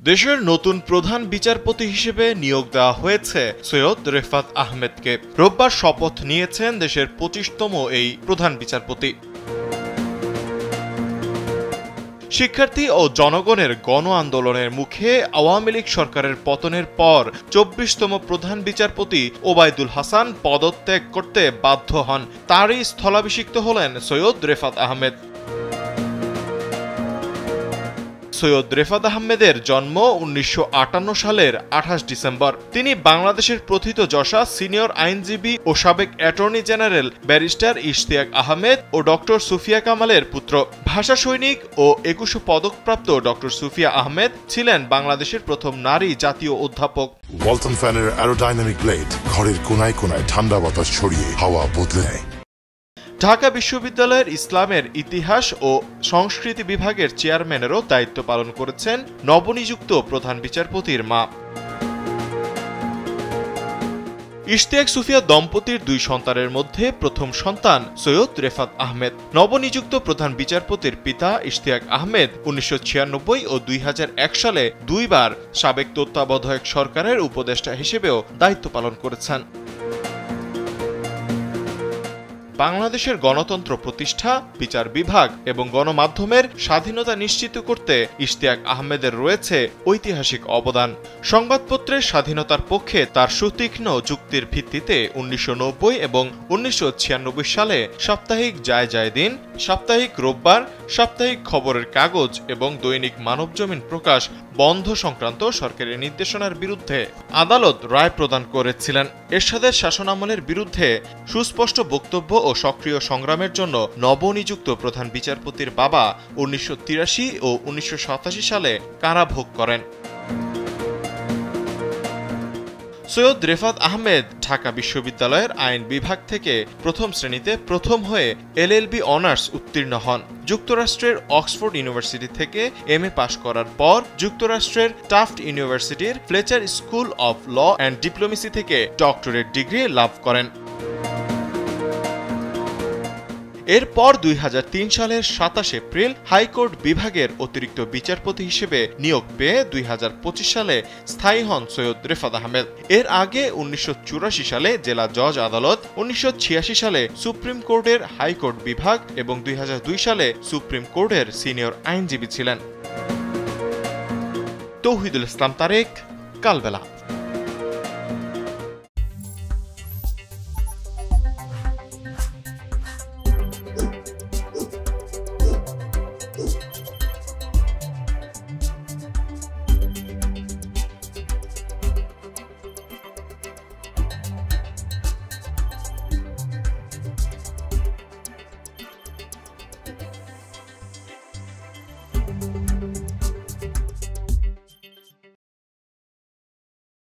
দেশের নতুন প্রধান বিচারপতি হিসেবে নিয়োগ দেওয়া হয়েছে সৈয়দ রেফাত আহমেদকে। রোববার শপথ নিয়েছেন দেশের 25তম এই প্রধান বিচারপতি। শিক্ষার্থী ও জনগণের গণ আন্দোলনের মুখে আওয়ামী লীগ সরকারের পতনের পর 24তম প্রধান বিচারপতি ওবায়দুল হাসান পদত্যাগ করতে বাধ্য হন। তারই স্থলাভিষিক্ত হলেন সৈয়দ রেফাত আহমেদ। সৈয়দ রেফাত আহমেদের জন্ম 1958 সালের 28 ডিসেম্বর। তিনি বাংলাদেশের প্রথিতযশা সিনিয়র আইনজীবী ও সাবেক attorney general barrister Ishtiaq Ahmed ও ডক্টর সুফিয়া কামালের পুত্র। ভাষা সৈনিক ও 21 পদকপ্রাপ্ত ডক্টর সুফিয়া আহমেদ ছিলেন বাংলাদেশের প্রথম নারী জাতীয় অধ্যাপক। ওয়ালটন ফ্যানের অ্যারোডাইনামিক ব্লেড ঘরের কোনায় কোনায় ঠান্ডা বাতাস ছড়িয়ে হাওয়া বদলে নেয়। ঢাকা বিশ্ববিদ্যালয়ের ইসলামের ইতিহাস ও সংস্কৃতি বিভাগের চেয়ারম্যানেরও দায়িত্ব পালন করেছেন নবনিযুক্ত প্রধান বিচারপতির মা। ইশতিয়াক সুফিয়া দম্পতির 2 সন্তানের মধ্যে প্রথম সন্তান সৈয়দ রেফাত আহমেদ। নবনিযুক্ত প্রধান বিচারপতির পিতা ইশতিয়াক আহমেদ 1996 ও 2001 সালে 2 বার সাবেক তত্ত্বাবধায়ক সরকারের উপদেষ্টা হিসেবেও দায়িত্ব পালন করেছেন। বাংলাদেশের গণতন্ত্র প্রতিষ্ঠা, বিচার বিভাগ এবং গণমাধ্যমের স্বাধীনতা নিশ্চিত করতে ইশতিয়াক আহমেদের রয়েছে ঐতিহাসিক অবদান। সংবাদপত্রের স্বাধীনতার পক্ষে তার সুতীক্ষ্ণ যুক্তির ভিত্তিতে 1990 এবং 1996 সালে সাপ্তাহিক যায় যায় দিন, সাপ্তাহিক রোববার, সাপ্তাহিক খবরের কাগজ এবং দৈনিক মানবজমিন প্রকাশ বন্ধ সংক্রান্ত সরকারি নির্দেশনার বিরুদ্ধে আদালত রায় প্রদান করেছিলেন। এরশাদের শাসনামলের বিরুদ্ধে সুস্পষ্ট বক্তব্য ও সক্রিয় সংগ্রামের জন্য নবনিযুক্ত প্রধান বিচারপতির বাবা 1983 ও 1987 সালে কারাভোগ করেন। সৈয়দ রেফাত আহমেদ ঢাকা বিশ্ববিদ্যালয়ের আইন বিভাগ থেকে প্রথম শ্রেণীতে প্রথম হয়ে এলএলবি অনার্স উত্তীর্ণ হন। যুক্তরাষ্ট্রের অক্সফোর্ড ইউনিভার্সিটি থেকে এমএ পাশ করার পর যুক্তরাষ্ট্রের টাফট ইউনিভার্সিটির Fletcher school of law and diplomacy থেকে ডক্টরেট ডিগ্রি লাভ করেন। এরপর 2003 সালের 27 এপ্রিল হাইকোর্ট বিভাগের অতিরিক্ত বিচারপতি হিসেবে নিয়োগ পেয়ে 2025 সালে স্থায়ী হন সৈয়দ রেফাত আহমেদ। এর আগে 1984 সালে জেলা জজ আদালত, 1986 সালে সুপ্রিম কোর্টের হাইকোর্ট বিভাগ এবং 2002 সালে সুপ্রিম কোর্টের সিনিয়র আইনজীবী ছিলেন। তৌহিদুল ইসলাম তারেক, কালবেলা।